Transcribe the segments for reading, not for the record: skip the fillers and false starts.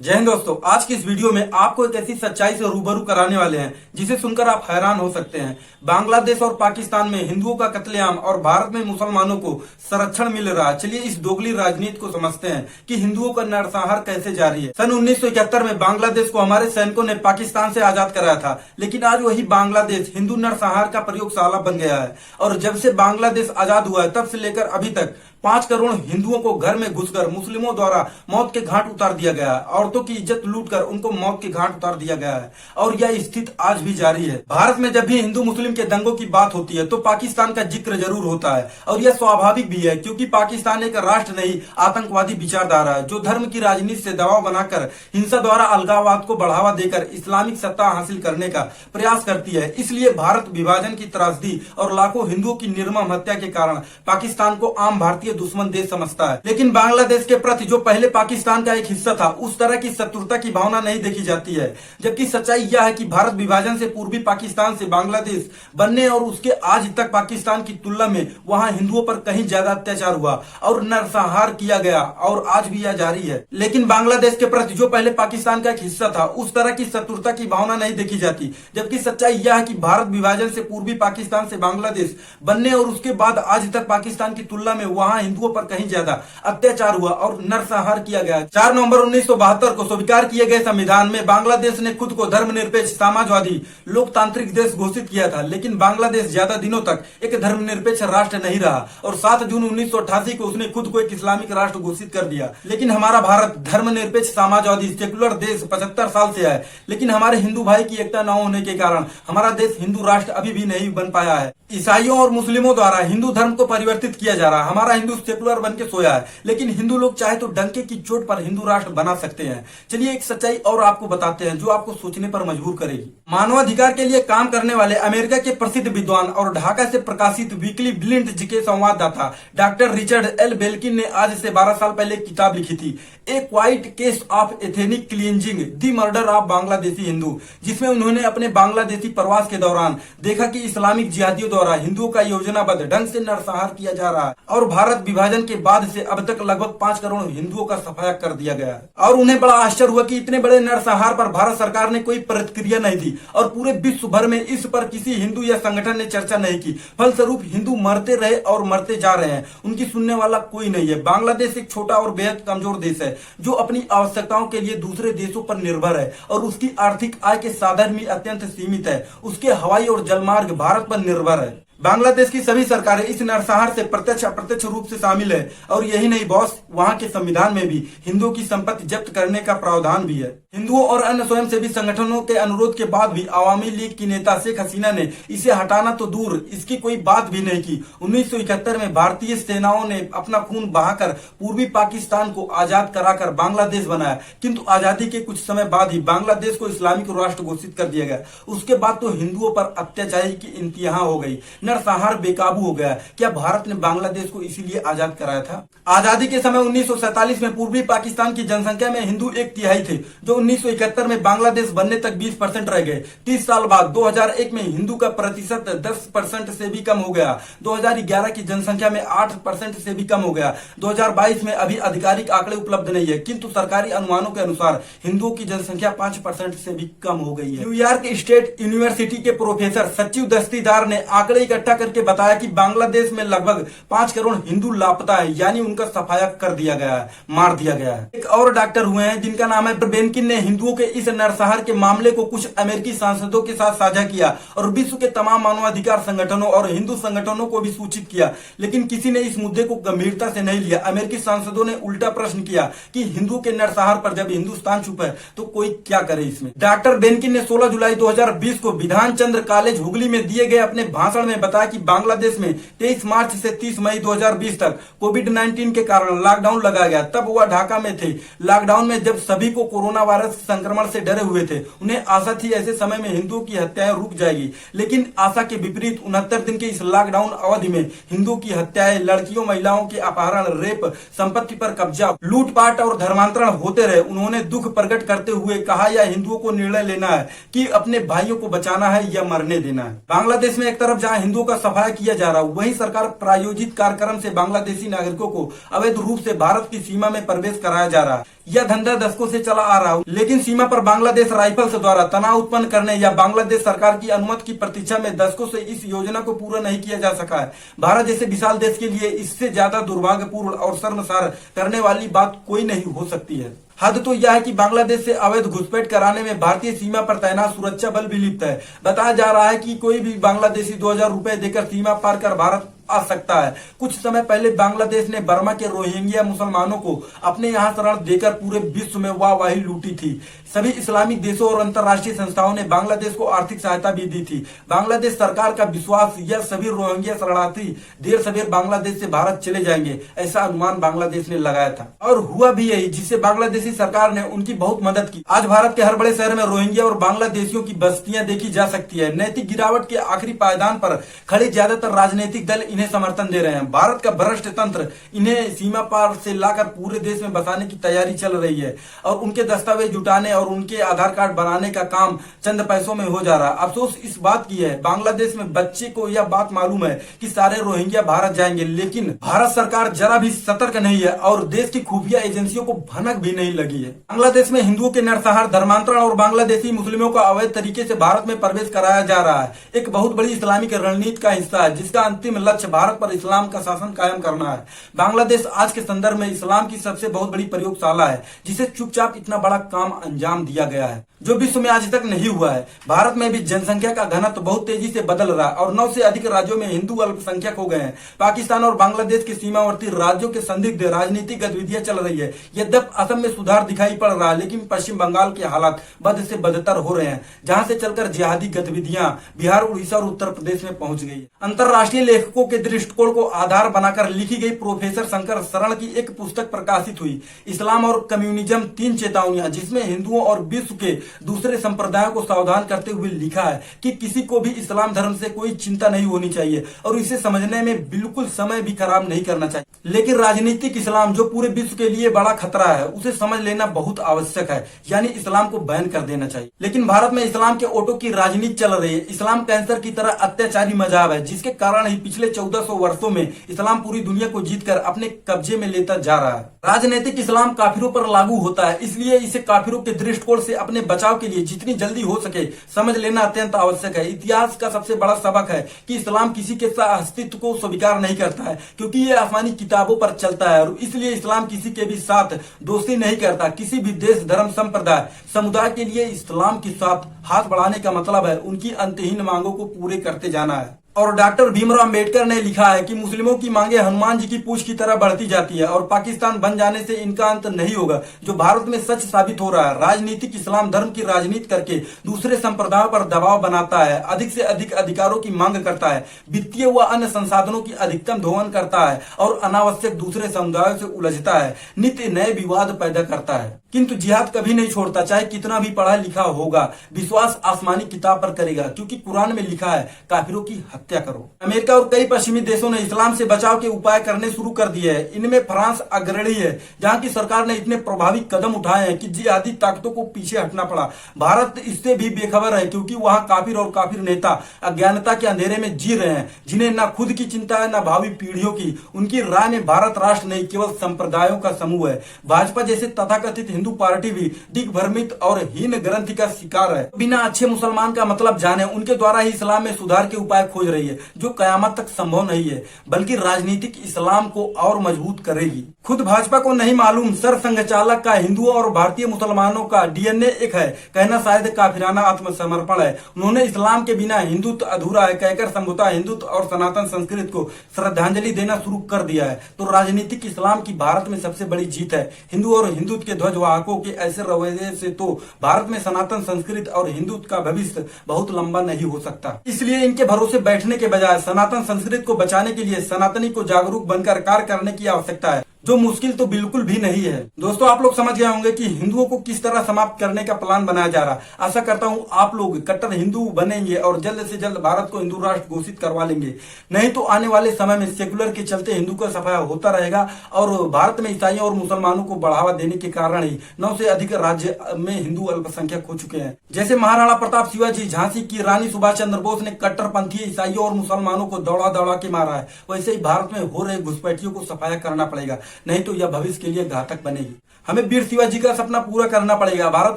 जय हिंद दोस्तों। आज की इस वीडियो में आपको एक ऐसी सच्चाई से रूबरू कराने वाले हैं जिसे सुनकर आप हैरान हो सकते हैं। बांग्लादेश और पाकिस्तान में हिंदुओं का कत्लेआम और भारत में मुसलमानों को संरक्षण मिल रहा है। चलिए इस दोगली राजनीति को समझते हैं कि हिंदुओं का नरसंहार कैसे जारी है। सन 1971 में बांग्लादेश को हमारे सैनिकों ने पाकिस्तान से आजाद कराया था, लेकिन आज वही बांग्लादेश हिंदू नरसंहार का प्रयोगशाला बन गया है। और जब से बांग्लादेश आजाद हुआ है तब से लेकर अभी तक 5 करोड़ हिंदुओं को घर में घुसकर मुस्लिमों द्वारा मौत के घाट उतार दिया गया है। औरतों की इज्जत लूटकर उनको मौत के घाट उतार दिया गया है और यह स्थिति आज भी जारी है। भारत में जब भी हिंदू मुस्लिम के दंगों की बात होती है तो पाकिस्तान का जिक्र जरूर होता है और यह स्वाभाविक भी है, क्योंकि पाकिस्तान एक राष्ट्र नहीं आतंकवादी विचारधारा है जो धर्म की राजनीति से दबाव बनाकर हिंसा द्वारा अलगाववाद को बढ़ावा देकर इस्लामिक सत्ता हासिल करने का प्रयास करती है। इसलिए भारत विभाजन की त्रासदी और लाखों हिंदुओं की निर्मम हत्या के कारण पाकिस्तान को आम भारतीय दुश्मन देश समझता है। लेकिन बांग्लादेश के प्रति जो पहले पाकिस्तान का एक हिस्सा था, उस तरह की शत्रुता की भावना नहीं देखी जाती है। जबकि सच्चाई यह है कि भारत विभाजन से पूर्वी पाकिस्तान से बांग्लादेश बनने और उसके आज तक पाकिस्तान की तुलना में वहां हिंदुओं पर कहीं ज्यादा अत्याचार हुआ और नरसंहार किया गया और आज भी यह जारी है। लेकिन बांग्लादेश के प्रति जो पहले पाकिस्तान का एक हिस्सा था, उस तरह की शत्रुता की भावना नहीं देखी जाती। जबकि सच्चाई यह है कि भारत विभाजन से पूर्वी पाकिस्तान से बांग्लादेश बनने और उसके बाद आज तक पाकिस्तान की तुलना में वहां हिंदुओं पर कहीं ज्यादा अत्याचार हुआ और नरसंहार किया गया। 4 नवंबर 1972 को स्वीकार किए गए संविधान में बांग्लादेश ने खुद को धर्मनिरपेक्ष समाजवादी लोकतांत्रिक देश घोषित किया था। लेकिन बांग्लादेश ज्यादा दिनों तक एक धर्मनिरपेक्ष राष्ट्र नहीं रहा और 7 जून 1988 को उसने खुद को एक इस्लामिक राष्ट्र घोषित कर दिया। लेकिन हमारा भारत धर्मनिरपेक्ष समाजवादी सेकुलर देश 75 साल से है, लेकिन हमारे हिंदू भाई की एकता न होने के कारण हमारा देश हिंदू राष्ट्र अभी भी नहीं बन पाया है। ईसाइयों और मुस्लिमों द्वारा हिंदू धर्म को परिवर्तित किया जा रहा है। हमारा हिंदू सेकुलर बन के सोया है, लेकिन हिंदू लोग चाहे तो डंके की चोट पर हिंदू राष्ट्र बना सकते हैं। चलिए एक सच्चाई और आपको बताते हैं जो आपको सोचने पर मजबूर करेगी। मानवाधिकार के लिए काम करने वाले अमेरिका के प्रसिद्ध विद्वान और ढाका से प्रकाशित वीकली ब्लिंट जी के संवाददाता डॉक्टर रिचर्ड एल बेल्किन ने आज से 12 साल पहले एक किताब लिखी थी, a quiet case of ethnic cleansing the murder of Bangladeshi Hindu, जिसमें उन्होंने अपने बांग्लादेशी प्रवास के दौरान देखा कि इस्लामिक जिहादियों द्वारा हिंदुओं का योजनाबद्ध ढंग से नरसंहार किया जा रहा है और भारत विभाजन के बाद से अब तक लगभग 5 करोड़ हिंदुओं का सफाया कर दिया गया है। और उन्हें बड़ा आश्चर्य हुआ कि इतने बड़े नरसंहार पर भारत सरकार ने कोई प्रतिक्रिया नहीं दी और पूरे विश्व भर में इस पर किसी हिंदू या संगठन ने चर्चा नहीं की। फलस्वरूप हिंदू मरते रहे और मरते जा रहे हैं, उनकी सुनने वाला कोई नहीं है। बांग्लादेश एक छोटा और बेहद कमजोर देश है जो अपनी आवश्यकताओं के लिए दूसरे देशों पर निर्भर है और उसकी आर्थिक आय के साधन भी अत्यंत सीमित है। उसके हवाई और जलमार्ग भारत पर निर्भर है। बांग्लादेश की सभी सरकारें इस नरसंहार से प्रत्यक्ष अप्रत्यक्ष रूप से शामिल है और यही नहीं बॉस, वहां के संविधान में भी हिंदुओं की संपत्ति जब्त करने का प्रावधान भी है। हिंदुओं और अन्य स्वयंसेवी संगठनों के अनुरोध के बाद भी आवामी लीग की नेता शेख हसीना ने इसे हटाना तो दूर, इसकी कोई बात भी नहीं की। 1971 में भारतीय सेनाओं ने अपना खून बहाकर पूर्वी पाकिस्तान को आजाद कराकर बांग्लादेश बनाया, किंतु आजादी के कुछ समय बाद ही बांग्लादेश को इस्लामिक राष्ट्र घोषित कर दिया गया। उसके बाद तो हिंदुओं पर अत्याचार की इंतहा हो गई, नरसंहार बेकाबू हो गया। क्या भारत ने बांग्लादेश को इसीलिए आजाद कराया था? आजादी के समय 1947 में पूर्वी पाकिस्तान की जनसंख्या में हिंदू 1/3 थे, जो 1971 में बांग्लादेश बनने तक 20% रह गए। 30 साल बाद 2001 में हिंदू का प्रतिशत 10% से भी कम हो गया। 2011 की जनसंख्या में 8% से भी कम हो गया। 2022 में अभी आधिकारिक आंकड़े उपलब्ध नहीं है, किंतु सरकारी अनुमानों के अनुसार हिंदुओं की जनसंख्या 5% से भी कम हो गई है। न्यूयॉर्क स्टेट यूनिवर्सिटी के प्रोफेसर सचिव दस्तीदार ने आंकड़े इकट्ठा करके बताया कि बांग्लादेश में लगभग 5 करोड़ हिंदू लापता है, यानी उनका सफाया कर दिया गया है, मार दिया गया है। एक और डॉक्टर हुए हैं जिनका नाम है बेनकिन ने हिंदुओं के इस नरसंहार के मामले को कुछ अमेरिकी सांसदों के साथ साझा किया और विश्व के तमाम मानवाधिकार संगठनों और हिंदू संगठनों को भी सूचित किया, लेकिन किसी ने इस मुद्दे को गंभीरता से नहीं लिया। अमेरिकी सांसदों ने उल्टा प्रश्न किया कि हिंदू के नरसंहार पर जब हिंदुस्तान चुप है तो कोई क्या करे इसमें। डॉक्टर बेनकिन ने 16 जुलाई 2020 को विधान चंद्र कॉलेज हुगली में दिए गए अपने भाषण में बताया कि बांग्लादेश में 23 मार्च से 30 मई 2020 तक कोविड-19 के कारण लॉकडाउन लगाया गया। तब वह ढाका में थे। लॉकडाउन में जब सभी को कोरोना वायरस संक्रमण से डरे हुए थे, उन्हें आशा थी ऐसे समय में हिंदुओं की हत्याएं रुक जाएगी, लेकिन आशा के विपरीत 69 दिन के इस लॉकडाउन अवधि में हिंदुओं की हत्याएं, लड़कियों महिलाओं के अपहरण, रेप, संपत्ति पर कब्जा, लूटपाट और धर्मांतरण होते रहे। उन्होंने दुख प्रकट करते हुए कहा, यह हिंदुओं को निर्णय लेना है कि अपने भाइयों को बचाना है या मरने देना है। बांग्लादेश में एक तरफ जहां हिंदुओं का सफाया किया जा रहा है, वहीं सरकार प्रायोजित कार्यक्रम से बांग्लादेशी नागरिकों को अवैध रूप से भारत की सीमा में प्रवेश कराया जा रहा है। यह धंधा दशकों से चला आ रहा है, लेकिन सीमा पर बांग्लादेश राइफल्स द्वारा तनाव उत्पन्न करने या बांग्लादेश सरकार की अनुमति की प्रतीक्षा में दशकों से इस योजना को पूरा नहीं किया जा सका है। भारत जैसे विशाल देश के लिए इससे ज्यादा दुर्भाग्यपूर्ण और शर्मसार करने वाली बात कोई नहीं हो सकती है। हद तो यह है कि बांग्लादेश से अवैध घुसपैठ कराने में भारतीय सीमा पर तैनात सुरक्षा बल भी लिप्त है। बताया जा रहा है कि कोई भी बांग्लादेशी 2000 रुपए देकर सीमा पार कर भारत आ सकता है। कुछ समय पहले बांग्लादेश ने बर्मा के रोहिंग्या मुसलमानों को अपने यहाँ शरण देकर पूरे विश्व में वाहवाही लूटी थी। सभी इस्लामिक देशों और अंतर्राष्ट्रीय संस्थाओं ने बांग्लादेश को आर्थिक सहायता भी दी थी। बांग्लादेश सरकार का विश्वास यह सभी रोहिंग्या शरणार्थी देर सवेर बांग्लादेश से भारत चले जाएंगे, ऐसा अनुमान बांग्लादेश ने लगाया था और हुआ भी यही, जिससे बांग्लादेशी सरकार ने उनकी बहुत मदद की। आज भारत के हर बड़े शहर में रोहिंग्या और बांग्लादेशियों की बस्तियां देखी जा सकती है। नैतिक गिरावट के आखिरी पायदान पर खड़े ज्यादातर राजनीतिक दल इन्हें समर्थन दे रहे हैं। भारत का भ्रष्ट तंत्र इन्हें सीमा पार से लाकर पूरे देश में बसाने की तैयारी चल रही है और उनके दस्तावेज जुटाने और उनके आधार कार्ड बनाने का काम चंद पैसों में हो जा रहा है। अफसोस इस बात की है, बांग्लादेश में बच्चे को यह बात मालूम है कि सारे रोहिंग्या भारत जाएंगे, लेकिन भारत सरकार जरा भी सतर्क नहीं है और देश की खुफिया एजेंसियों को भनक भी नहीं लगी है। बांग्लादेश में हिंदुओं के नरसंहार, धर्मांतरण और बांग्लादेशी मुस्लिमों का अवैध तरीके से भारत में प्रवेश कराया जा रहा है। एक बहुत बड़ी इस्लामिक रणनीति का हिस्सा है, जिसका अंतिम लक्ष्य भारत पर इस्लाम का शासन कायम करना है। बांग्लादेश आज के संदर्भ में इस्लाम की सबसे बहुत बड़ी प्रयोगशाला है, जिसे चुपचाप इतना बड़ा काम अंजाम दिया गया है जो विश्व में आज तक नहीं हुआ है। भारत में भी जनसंख्या का घनत्व बहुत तेजी से बदल रहा है और 9 से अधिक राज्यों में हिंदू अल्पसंख्यक हो गए हैं। पाकिस्तान और बांग्लादेश के सीमावर्ती राज्यों के संदिग्ध राजनीतिक गतिविधियां चल रही है। यद्यप असम में सुधार दिखाई पड़ रहा है, लेकिन पश्चिम बंगाल के हालात बद से बदतर हो रहे हैं, जहां से चलकर जिहादी गतिविधियां बिहार, उड़ीसा और उत्तर प्रदेश में पहुंच गई। अंतर्राष्ट्रीय लेखकों के दृष्टिकोण को आधार बनाकर लिखी गई प्रोफेसर शंकर शरण की एक पुस्तक प्रकाशित हुई, इस्लाम और कम्युनिज्म 3 चेतावनियां, जिसमें हिंदुओं और विश्व के दूसरे संप्रदायों को सावधान करते हुए लिखा है कि किसी को भी इस्लाम धर्म से कोई चिंता नहीं होनी चाहिए और इसे समझने में बिल्कुल समय भी खराब नहीं करना चाहिए। लेकिन राजनीतिक इस्लाम, जो पूरे विश्व के लिए बड़ा खतरा है, उसे समझ लेना बहुत आवश्यक है, यानी इस्लाम को बैन कर देना चाहिए। लेकिन भारत में इस्लाम के ओटो की राजनीति चल रही है। इस्लाम कैंसर की तरह अत्याचारी मजहब है, जिसके कारण ही पिछले 1400 वर्षों में इस्लाम पूरी दुनिया को जीतकर अपने कब्जे में लेता जा रहा है। राजनीतिक इस्लाम काफिरों पर लागू होता है, इसलिए इसे काफिरों के दृष्टिकोण से अपने बचाव के लिए जितनी जल्दी हो सके समझ लेना अत्यंत आवश्यक है। इतिहास का सबसे बड़ा सबक है कि इस्लाम किसी के अस्तित्व को स्वीकार नहीं करता है, क्योंकि ये आसमानी किताबों पर चलता है और इसलिए इस्लाम किसी के भी साथ दोस्ती नहीं करता। किसी भी देश, धर्म, संप्रदाय, समुदाय के लिए इस्लाम के साथ हाथ बढ़ाने का मतलब है उनकी अंतहीन मांगों को पूरे करते जाना है। और डॉक्टर भीमराव अंबेडकर ने लिखा है कि मुस्लिमों की मांगे हनुमान जी की पूंछ की तरह बढ़ती जाती है और पाकिस्तान बन जाने से इनका अंत नहीं होगा, जो भारत में सच साबित हो रहा है। राजनीतिक इस्लाम धर्म की राजनीति करके दूसरे संप्रदायों पर दबाव बनाता है, अधिक से अधिक अधिकारों की मांग करता है, वित्तीय व अन्य संसाधनों की अधिकतम दोहन करता है और अनावश्यक दूसरे समुदायों से उलझता है, नित्य नए विवाद पैदा करता है। किंतु जिहाद कभी नहीं छोड़ता, चाहे कितना भी पढ़ा लिखा होगा। विश्वास आसमानी किताब पर करेगा, क्योंकि कुरान में लिखा है काफिरों की हत्या करो। अमेरिका और कई पश्चिमी देशों ने इस्लाम से बचाव के उपाय करने शुरू कर दिए हैं। इनमें फ्रांस अग्रणी है, जहां की सरकार ने इतने प्रभावी कदम उठाए हैं कि जिहादी ताकतों को पीछे हटना पड़ा। भारत इससे भी बेखबर है, क्योंकि वहां काफिर और काफिर नेता अज्ञानता के अंधेरे में जी रहे हैं, जिन्हें न खुद की चिंता है न भावी पीढ़ियों की। उनकी राय में भारत राष्ट्र नहीं, केवल संप्रदायों का समूह है। भाजपा जैसे तथाकथित हिंदू पार्टी भी दिग्भ्रमित और हीन ग्रंथि का शिकार है। बिना अच्छे मुसलमान का मतलब जाने उनके द्वारा ही इस्लाम में सुधार के उपाय खोज रही है, जो कयामत तक संभव नहीं है, बल्कि राजनीतिक इस्लाम को और मजबूत करेगी। खुद भाजपा को नहीं मालूम सरसंघ चालक का हिंदुओं और भारतीय मुसलमानों का डीएनए एक है, कहना शायद काफिराना आत्मसमर्पण है। उन्होंने इस्लाम के बिना हिंदुत्व अधूरा है कहकर संभवतः हिंदुत्व और सनातन संस्कृति को श्रद्धांजलि देना शुरू कर दिया है। तो राजनीतिक इस्लाम की भारत में सबसे बड़ी जीत है। हिंदू और हिंदुत्व के ध्वजवाहकों के ऐसे रवैये से तो भारत में सनातन संस्कृति और हिंदुत्व का भविष्य बहुत लंबा नहीं हो सकता। इसलिए इनके भरोसे बैठने के बजाय सनातन संस्कृति को बचाने के लिए सनातनी को जागरूक बनकर कार्य करने की आवश्यकता है। जो मुश्किल तो बिल्कुल भी नहीं है। दोस्तों, आप लोग समझ गए होंगे कि हिंदुओं को किस तरह समाप्त करने का प्लान बनाया जा रहा है। आशा करता हूं आप लोग कट्टर हिंदू बनेंगे और जल्द से जल्द भारत को हिंदू राष्ट्र घोषित करवा लेंगे। नहीं तो आने वाले समय में सेकुलर के चलते हिंदू का सफाया होता रहेगा और भारत में ईसाइयों और मुसलमानों को बढ़ावा देने के कारण ही 9 से अधिक राज्य में हिंदू अल्पसंख्यक हो चुके हैं। जैसे महाराणा प्रताप शिवाजी, झांसी की रानी सुभाष चंद्र बोस ने कट्टरपंथी ईसाइयों और मुसलमानों को दौड़ा दौड़ा के मारा है, वैसे ही भारत में हो रहे घुसपैठियों को सफाया करना पड़ेगा, नहीं तो यह भविष्य के लिए घातक बनेगी। हमें वीर शिवाजी का सपना पूरा करना पड़ेगा, भारत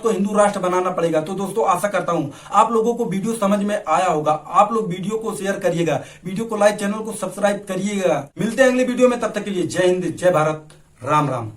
को हिंदू राष्ट्र बनाना पड़ेगा। तो दोस्तों, आशा करता हूं आप लोगों को वीडियो समझ में आया होगा। आप लोग वीडियो को शेयर करिएगा, वीडियो को लाइक, चैनल को सब्सक्राइब करिएगा। मिलते हैं अगले वीडियो में, तब तक के लिए जय हिंद, जय भारत, राम राम।